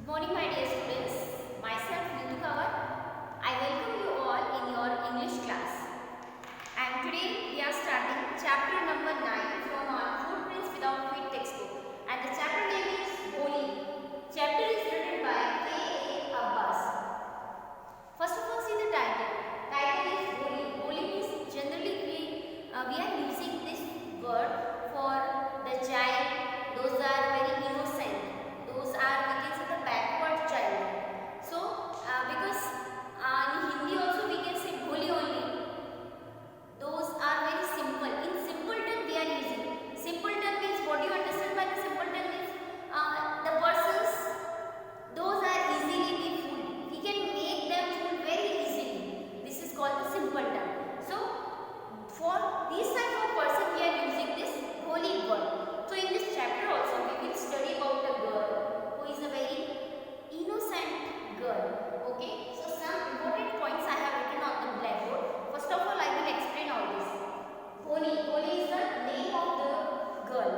Good morning, my dear students. Myself, Nitu Kaur. I welcome you all in your English class. And today we are starting chapter number 9 from our Footprints Without Feet textbook. And the chapter name is Bholi. Chapter is written by K.A. Abbas. First of all, see the title. Title is Bholi. Bholi means generally we are using this word for the child. Those are very innocent. Those are, we can say, the backward child. So, because in Hindi also we can say Bholi only. Those are very simple. In simpleton we are using. Simpleton means, what do you understand by the simpleton means? The persons, those are easily be fooled. We can make them fool very easily. This is called the simpleton. So, for this type of person we are using this Bholi word. So, in this chapter also we will study about a girl who is a very innocent girl. Okay. So, some important points I have written on the blackboard. First of all, I will explain all this. Bholi. Bholi is the name of the girl.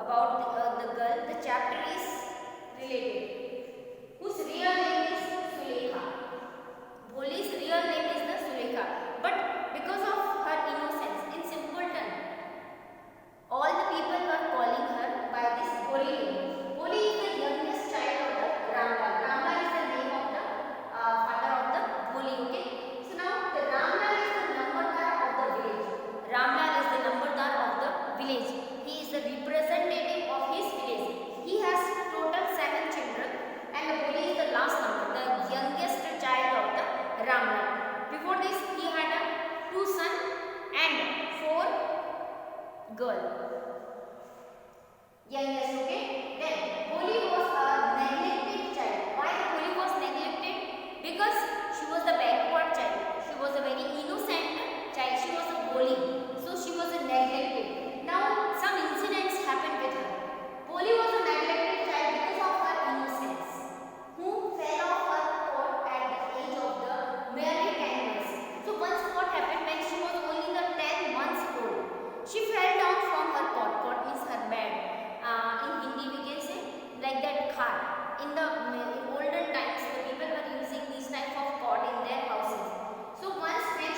About the girl, the chapter is related. Whose real name is Sulekha. Bholi's real name is the Sulekha. But because of her innocence, in simpleton, all the people were calling her by this Bholi name. Bholi is the youngest child of the Ramlal. Ramlal is the name of the father of the Bholi. Okay. So now the Ramlal is the numberdar of the village. Ramlal is the numberdar of the village. He is the representative of his village. He has total 7 children, and the Bholi is the last number, the youngest child of the Ramlal. Before this, he had 2 sons and 4 girls. Youngest, okay? Then Bholi was a neglected child. Why Bholi was neglected? Because she was the backward child. She was a very innocent child. She was a Bholi. So she was a neglected. Now some incidents happened with her. Bholi was a neglected child because of her innocence, who fell off her cot at the age of the merely 10 months. So once what happened, when she was only the 10 months old, she fell down from her cot. Cot means her bed. In Hindi we can say like that cart. In olden times, the people were using this type of cot in their houses. So once when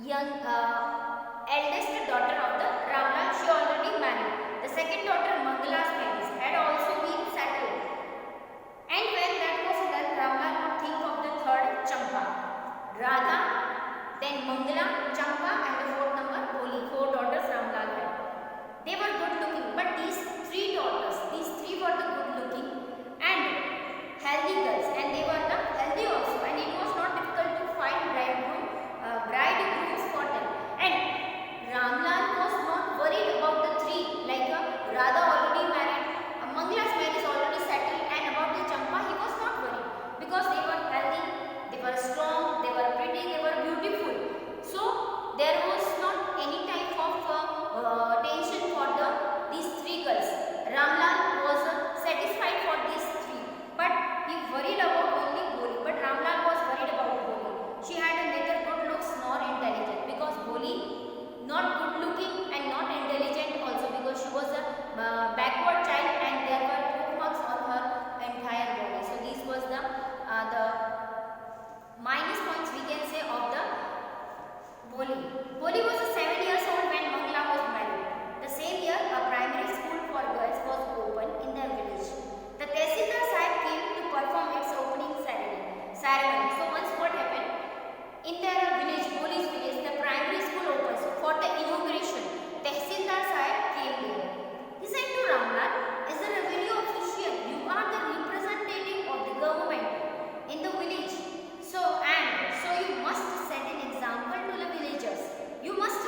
young eldest daughter of the Ramlal, she already married. The second daughter Mangala's marriage had also been settled. And when that was done, Ramlal would think of the third, Champa. Radha, then Mangala, Champa, and the fourth number, Bholi. Four daughters Ramlal had. They were good looking, but these three daughters, these three were the good looking and healthy girls, and they were the healthy also, and it was not difficult to find bridegrooms for them. And Ramlal was not worried about the three, like Radha already married, Mangala's marriage is already settled, and about the Champa he was not worried because they were healthy, they were strong, they were pretty, they were beautiful. So there was not any type of tension for these three girls. Ramlal was satisfied for these three, but he worried about only Bholi. But Ramlal was worried about Bholi. She had neither good looks nor intelligence, because Bholi not good looking and not intelligent also, because she was a backward child and there were poke marks on her entire body. So this was the minus points we can say of the Bholi. Bholi was 7 years old when Mangala was married. The same year, a primary school for girls was opened in the village. The Tehsildar Sahib came to perform its opening ceremony. So once what happened? In their village, Bholi's village, the primary school opened. So for the inauguration, Tehsildar Sahib came there. He said to Ramlal, as a revenue official, you are the representative of the government in the village. So you must set an example to the villagers. You must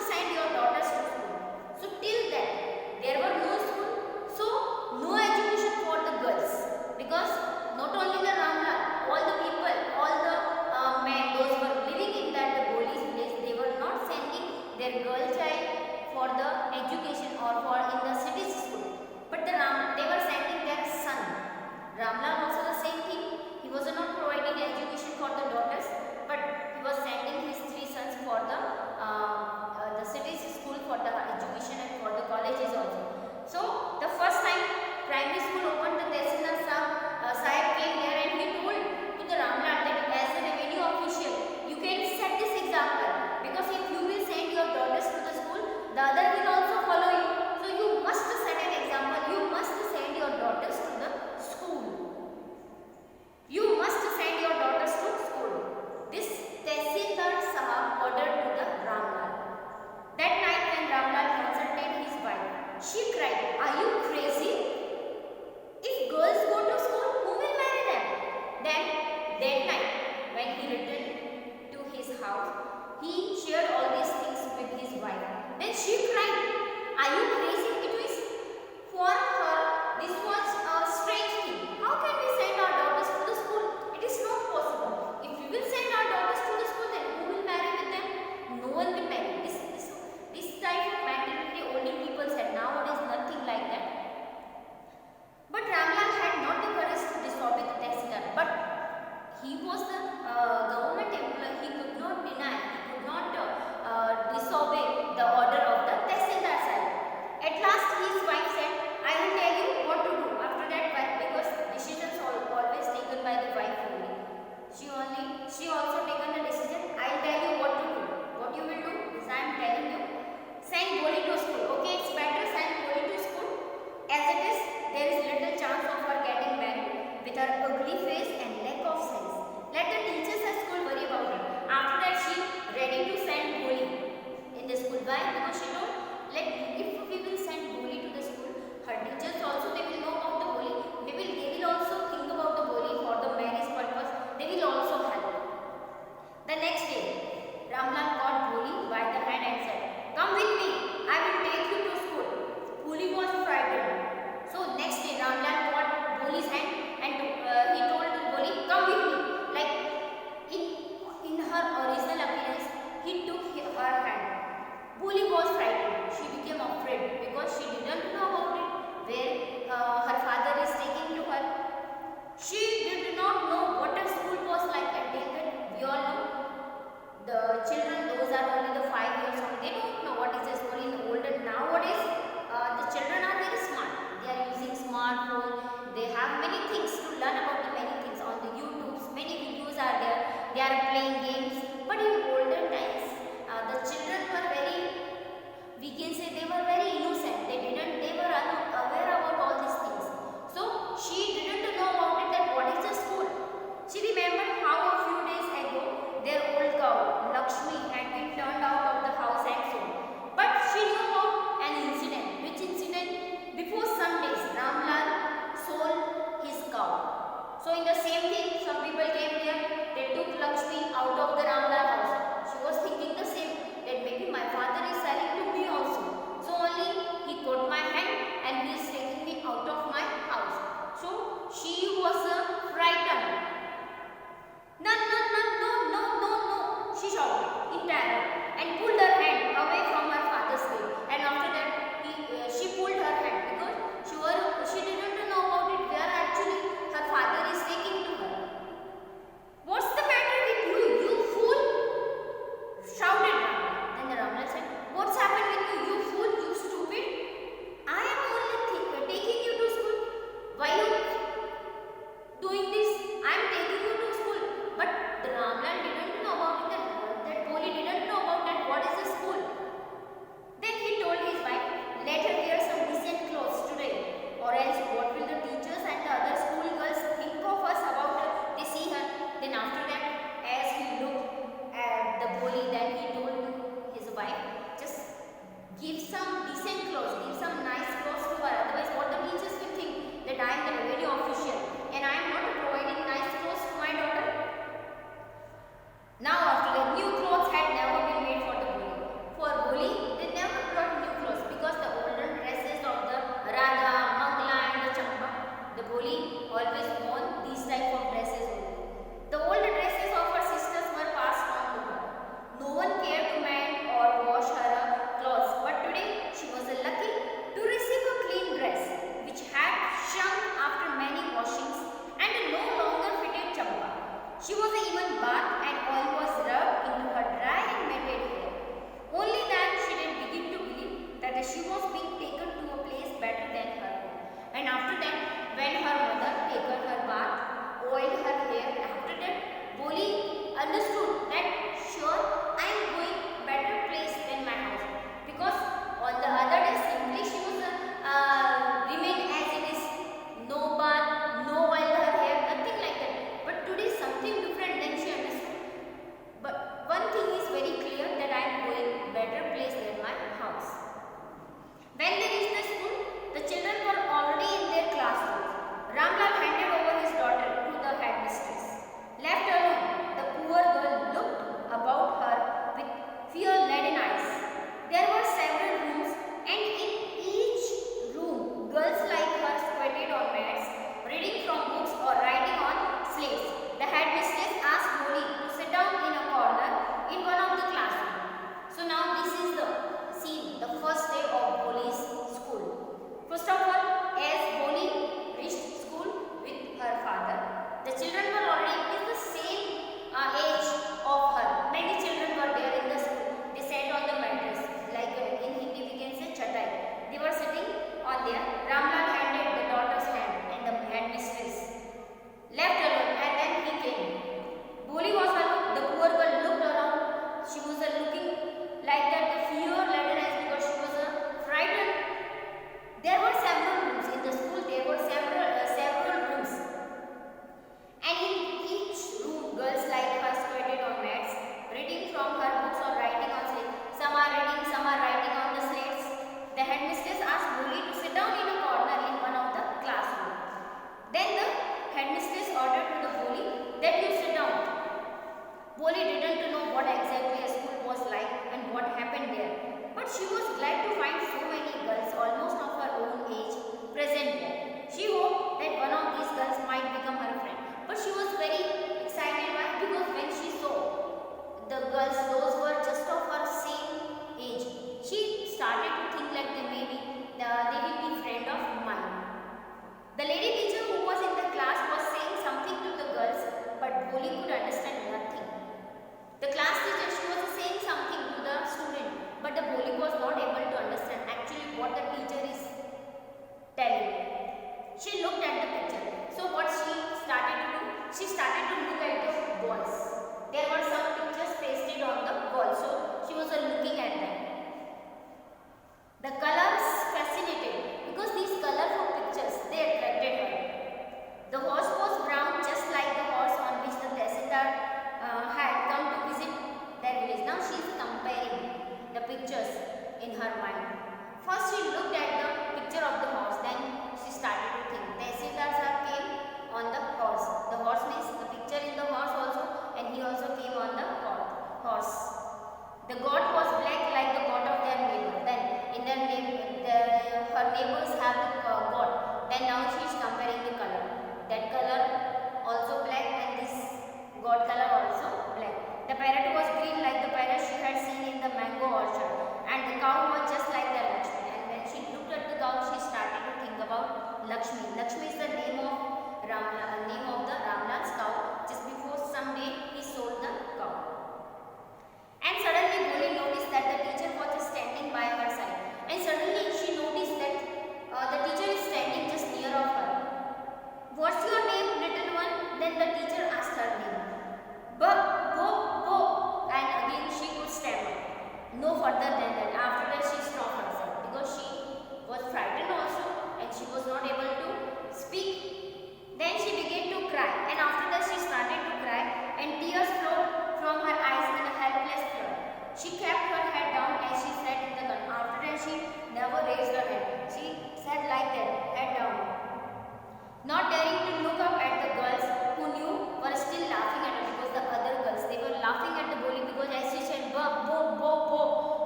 and pulled her hand away from her father's gate. And after that, she pulled her hand because she didn't know about it where actually her father is taking to her. "What's the matter with you, you fool?" shouted Ramla. Then the Ramla said, "What's happened with you, you fool, you stupid? I am only taking you to school. Why you doing this? I am taking you to school." But the Ramla didn't know about it, that Bholi didn't know about that what is further than that. After that she stopped herself because she was frightened also and she was not able to speak. Then she began to cry, and after that she started to cry and tears flowed from her eyes in a helpless flood. She kept her head down as she sat in the gun. After that she never raised her head. She sat like that, head down, not daring to look up at the girls who knew were still laughing at her, because the other girls, they were laughing at the Bholi because as she said bo bo bo bo,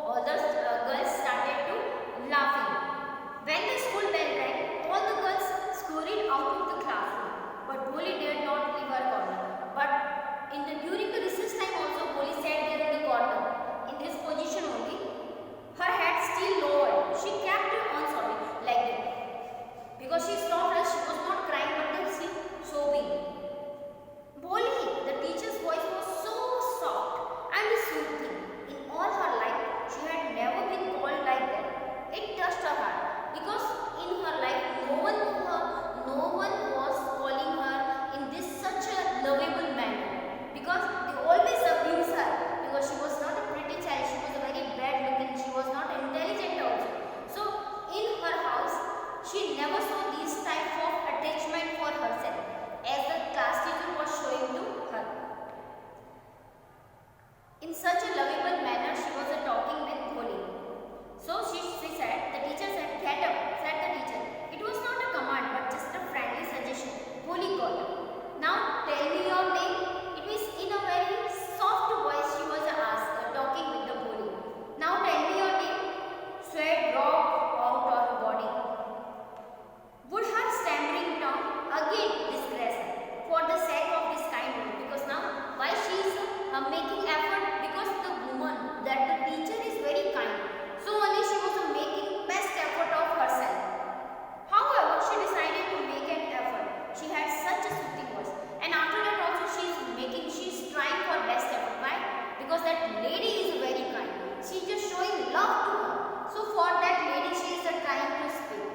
all the girls started to laughing. When the school bell rang, all the girls scurried out of the classroom, but Bholi dared not leave her corner. But during the recess time also, Bholi sat there in the corner in this position only, her head still lowered. She kept on sobbing like that because she saw her, she was not crying but then she sobbing. Bholi, the teacher's voice was so soft and soothing. In all her life, she had never been called like that. It touched her heart because in her life, no one knew her, no one was calling her in this such a lovable manner, because they always abused her because she was not a pretty child, she was a very bad looking, she was not intelligent also. So in her house, she never saw this type of attachment for herself as the class teacher was showing to her. In such a lovable manner, she was talking with Bholi. So she said, the teacher said, get up, said the teacher. It was not a command but just a friendly suggestion. Bholi got up. Now tell me your name. It was in a very soft voice she was asked, talking with the Bholi. Now tell me your name. Sweat dropped out of her body. Would her stammering tongue again disgrace her for the sake of this kind word? Because now why she is making effort, because the woman, that the teacher is very kind. So only she was making best effort of herself. However, she decided to make an effort. She had such a soothing voice, and after that also she is trying for best effort. Why? Because that lady is very kind. She is just showing love to her. So for that lady, she is trying to speak.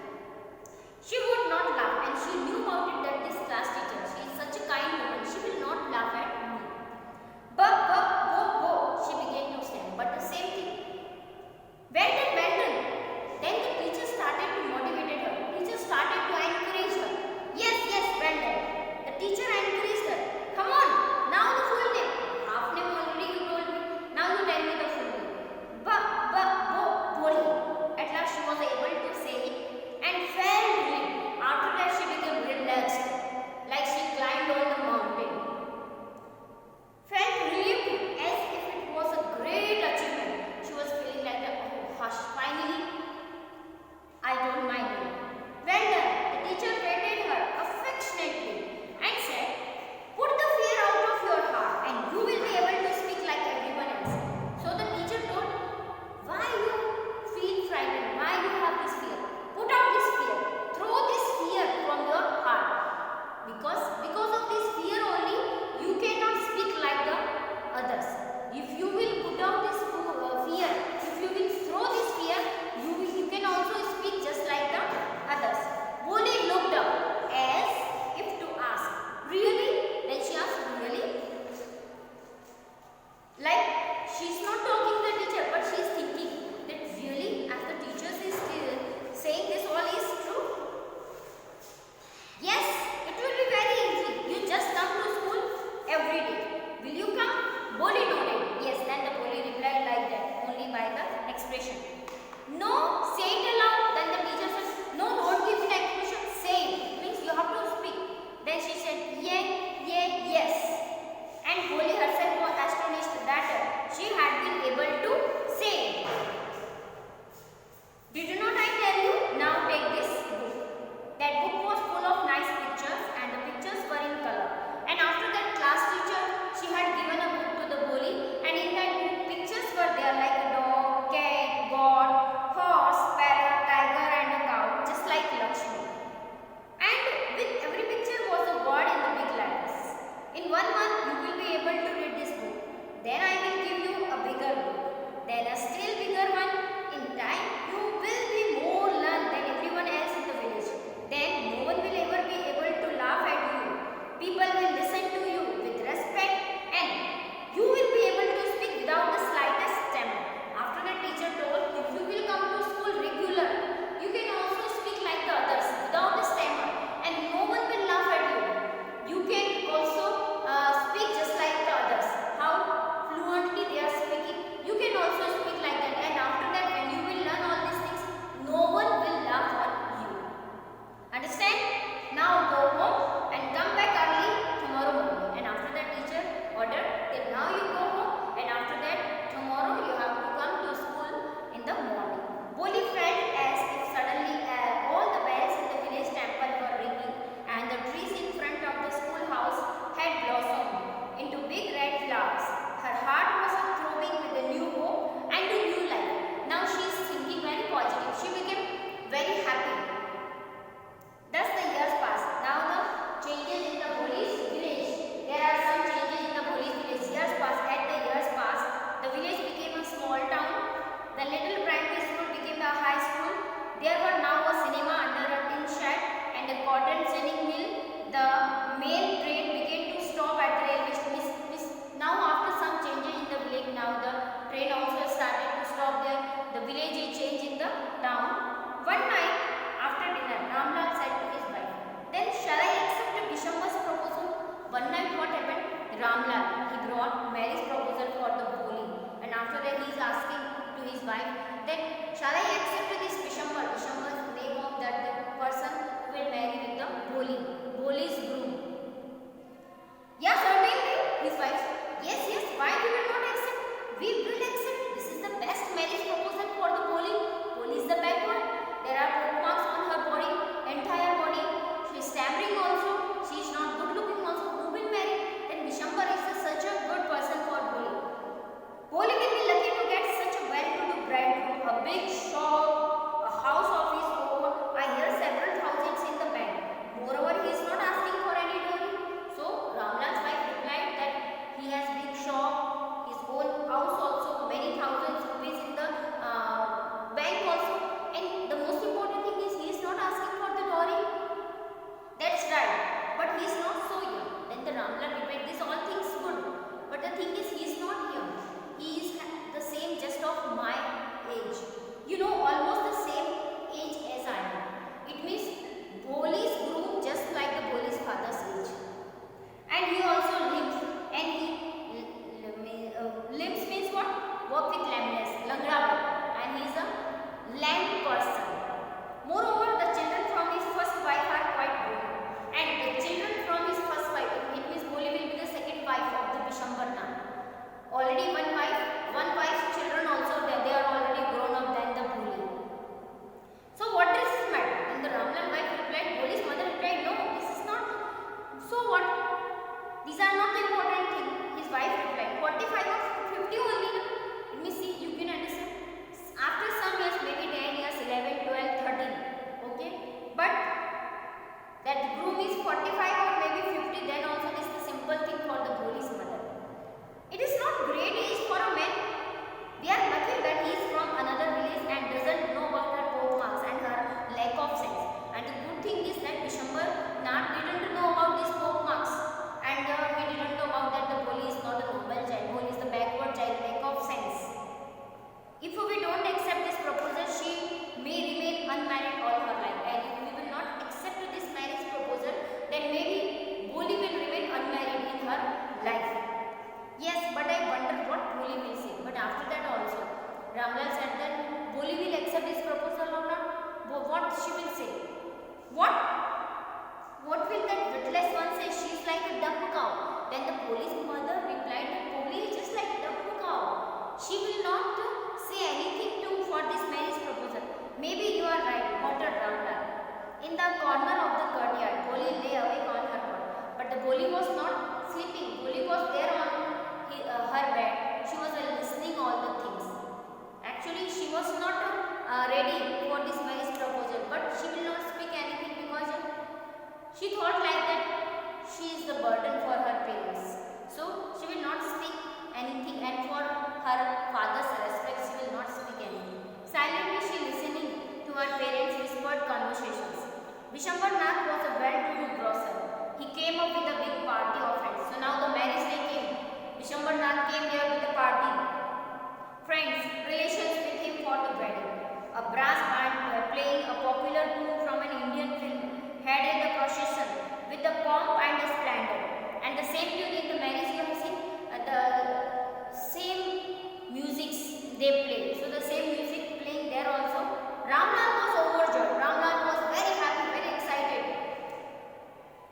She would not laugh, and she knew about it that this class teacher, she is such a kind woman, she will not laugh at me. But bo, she began to stand, but the same thing. Well done. Then the teacher started to motivate her. Teacher started to encourage her. Yes, well done. The teacher encouraged her. Come on, now the full name. Half name already you told me. Now you tell me the full name. Bo, Bholi. At last she was able to say it and felt relieved. After that she became relaxed, like she climbed on the mountain. Felt relieved as if it was a great achievement. She was feeling like that, oh hush, finally I told my name. Well done. The teacher patted her affectionately and said, put the fear out of your heart and you will be able to speak like everyone else. So the teacher told, why you feel frightened? Why you have this fear? Put out this fear. Throw this fear from your heart. Because of this fear only, you cannot speak like the others. If you will put out this fear, if you will throw this fear, you can also speak just like the others. Bholi looked up as if to ask, really? Then she asked, really? Like she's not talking to the teacher, but she is thinking that really, as the teacher is saying this all is true. Yes, it will be very easy. You just come to school every day. Will you come? Bholi nodded. Yes, then the Bholi replied like that, only by the expression. No, say it aloud. Then the teacher said, no, don't give an expression. Say it. Means you have to speak. Then she said, yes. And Bholi herself was astonished that she had been able to say it. Did not I tell you? Now take this book. That book was full of nice pictures and the pictures were in color. And after that class teacher, she had given a book to the Bholi, and in that book pictures were there like a dog, cat, wife, then shall I accept this Vishamba? Vishamba is the name of that the person who will marry with the Bholi. Bholi's groom. Yeah, certainly. His wife. Yes, yes. Why we will not accept? We will accept. This is the best marriage proposal for the Bholi. Bholi is the backward. There are poke marks on her body, entire body. She is stammering also. She is not good looking also. Who will marry? Then Vishamba is such a good person for Bholi. Bholi will be lucky to get such a well-to-do bridegroom, a big shop, a house of his own. I hear several thousands in the bank. Moreover, he is not asking for any dowry. So Ramlal's wife replied that he has big shop, his own house also, many thousands rupees in the bank also. And the most important thing is he is not asking for the dowry. That's right. But he is not so young. Then the Ramlal replied, these all things good. But the thing is he is not young. He is the same just of my age. You know, almost the same age as I am. It means Bholi's groom just like the Bholi's father's age. And he also limps. And he limps means what? Work with lameness, langrava. And he is a lame person. Moreover, the children from his first wife are quite good. And the children from his first wife, it means Bholi will be the second wife of the Vishambarna. Already one wife's children also, they are already grown up than the Bholi. So what does this matter? Then the Ramlal wife replied, Bholi's mother replied, no, this is not. So what? These are not the important thing. His wife replied, 45 or 50 only. Let me see, you can understand. After some years, maybe 10 years, 11, 12, 13. Okay? But that groom is 45 or maybe 50, then also this is the simple thing for the Bholi's mother. It is not great age for a man. We are lucky that he is from another village and doesn't know about her poke marks and her lack of sense. And the good thing is that Vishamba didn't know about these poke marks, and he didn't know about that the Bholi is not a normal child. Bholi is the backward child, lack of sense. If we don't accept this proposal, she may remain unmarried all her life. And if we will not accept this marriage proposal, then maybe Bholi will remain unmarried in her life. Yes, but I wonder what Bholi will say. But after that also, Ramlal said that Bholi will accept this proposal or not. What she will say? What? What will that witless one say? She is like a dumb cow. Then the Bholi's mother replied that Bholi is just like a dumb cow. She will not say anything for this marriage proposal. Maybe you are right, muttered Ramlal. In the corner of the courtyard, Bholi lay awake on her cot. But the Bholi was not sleeping. Bholi was there on her bed. She was listening all the things. Actually, she was not ready for this marriage proposal, but she will not speak anything because she thought like that she is the burden for her parents. So she will not speak anything, and for her father's respect, she will not speak anything. Silently, she listening to her parents' whispered conversations. Vishambarnath was a well-to-do grocer. He came up with a big party of friends. So now the marriage day came. Vishambarnath came there with a party. Friends, relations with him for the wedding. A brass band playing a popular tune from an Indian film headed the procession with the pomp and the splendor. And the same tune in the marriage you have seen, the same music they play. So the same music playing there also. Ramlal was overjoyed. Ramlal was very happy, very excited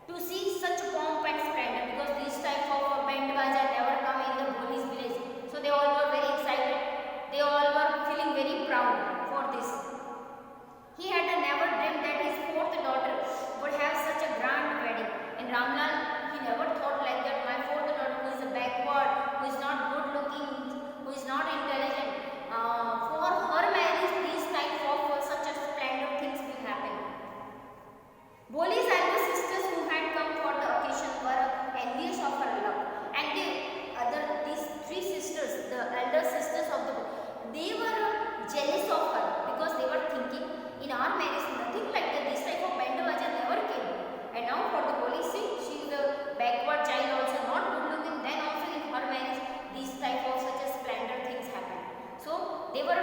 to see such pomp and splendor, because these type of band baja never come in the Bholi's village. So they all were very excited. They all were feeling very proud for this. He had never dreamed that his fourth daughter would have such a grand wedding. And Ramlal, he never thought like that. My fourth daughter, who is a backward, who is not good looking, who is not intelligent, for her marriage, these type of such a splendid things will happen. Bholi's elder sisters who had come for the occasion were envious of her luck, and these three sisters, the elder sisters of the Bholi, they were jealous of her, because they were thinking, in our marriage nothing like that, this type of band baja never came. And now for the Bholi, see, she is the backward child also, not good looking, then also in her marriage these type of such a splendid things happen. So they were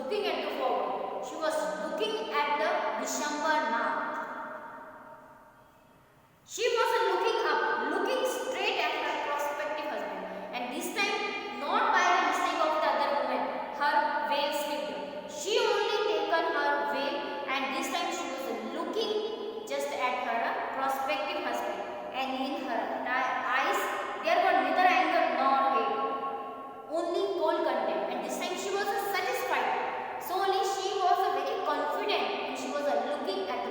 looking at the forward. She was looking at the Dishambanath. She wasn't looking up, looking straight at her prospective husband. And this time, not by the mistake of the other woman, her veil slipped. She only taken her veil, and this time she was looking just at her prospective husband. And in her eyes, there were neither anger nor hate, only cold contempt. And this time she was satisfied. So only she was very confident, and she was looking at the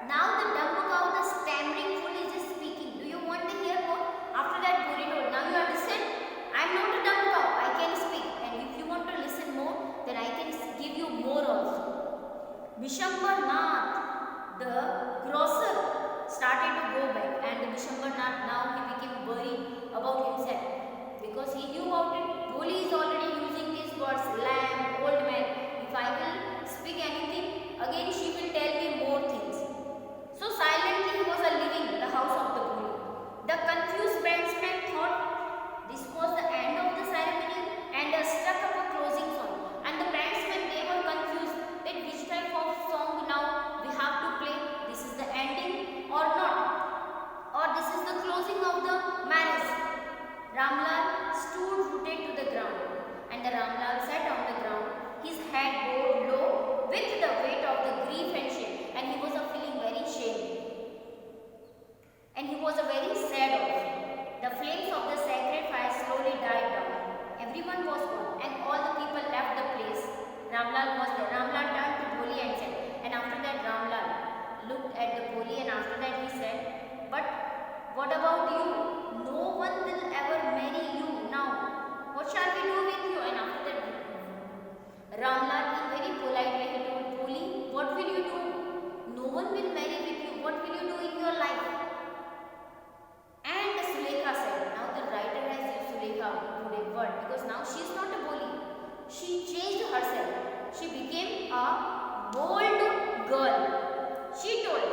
Now the dumb cow, the stammering fool is just speaking. Do you want to hear more? After that Bholi told, now you understand? I am not a dumb cow, I can speak. And if you want to listen more, then I can give you more also. Vishambarnath, the grocer, started to go back, and the Vishambarnath now he became worried about himself because he knew about it. Bholi is already using these words, lamb, old man. If I will speak anything, again she will tell me more things. So silently he was leaving the house of the Bholi. The confused bandsman thought this was the end of the ceremony and struck up a closing song. And the bandsmen, they were confused that which type of song now we have to play. This is the ending or not, or this is the closing of the marriage. Ramlal stood rooted to the ground, and the Ramlal sat on the ground, his head bowed low with the weight of the grief and shame, and he was feeling very shame, and he was very sad also. The flames of the sacred fire slowly died down. Everyone was gone, and all the people left the place. Ramlal was there. Ramlal turned to Bholi and said, and after that Ramlal looked at the Bholi, and after that he said, but what about you? No one will ever marry you now. What shall we do with you? And after that Ramlal, in very polite way, he told Bholi, what will you do? No one will marry with you. What will you do in your life? And Sulekha said, now the writer has used Sulekha today word because now she is not a Bholi. She changed herself. She became a bold girl. She told,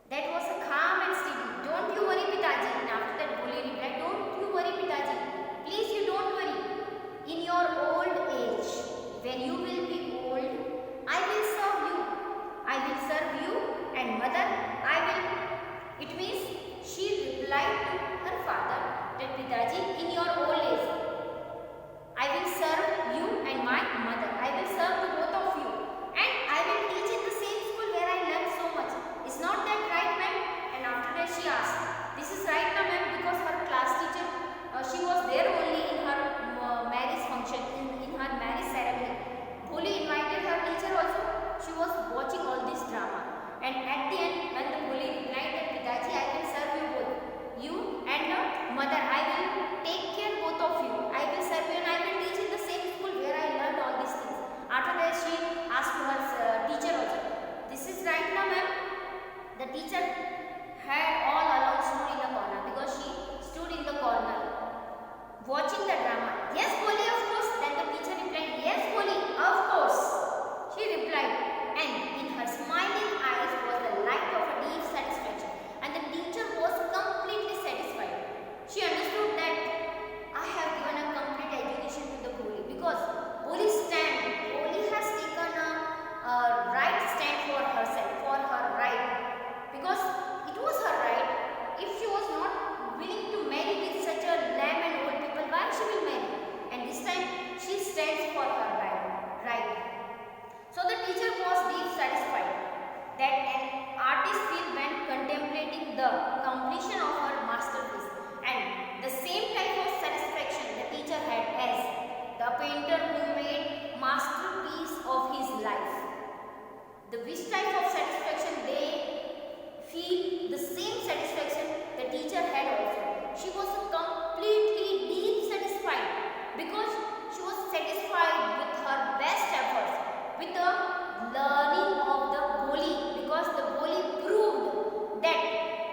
that was a calm and steady. Don't you worry, Pitaji. And after that Bholi replied, don't you worry, Pitaji. Please, you don't worry. In your old age, when you will be old, I will serve you. I will serve you, and mother, I will. It means she replied to her father that Pitaji, in your old age, I will serve you and my mother. I will serve the both of you, and I will teach in the same school where I learned so much. Is not that right, ma'am? And after that she asked, this is right now, ma'am, because her class teacher, she was there only in her marriage function, in her marriage ceremony. Bholi invited her teacher also. She was watching all this drama. And at the end, when the Bholi replied that Pitaji, I will serve you both. You and mother, I will take care both of you. I will serve you and I will teach in the same school where I learned all these things. After that, she asked to her teacher also, this is right now, ma'am? The teacher had all along stood in the corner because she stood in the corner watching the drama. Yes, Bholi, of course. Then the teacher replied, yes, Bholi, of course. She replied, and in her smiling eyes was the light of a deep satisfaction, and the teacher was completely satisfied. She understood that I have given a complete education to the Bholi because Bholi has taken a right stand for herself, for her right, because it was her right. If she was not willing to marry with such a lamb and old people, why she will marry? And this time she stands for her right. So the teacher was deep satisfied that an artist feel when contemplating the completion of her masterpiece, and the same type of satisfaction the teacher had as the painter who made masterpiece of his life. The which type of satisfaction they feel, the same satisfaction the teacher had also. She was completely deep satisfied because she was satisfied with her best efforts, with the learning of the Bholi, because the Bholi proved that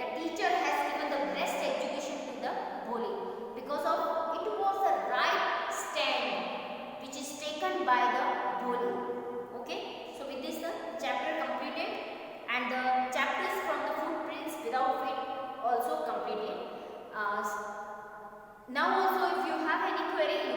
the teacher has given the best education to the Bholi because of it was the right stand which is taken by the Bholi. Okay, so with this the chapter completed and the chapters from the footprints without feet also completed. Now also if you have any query,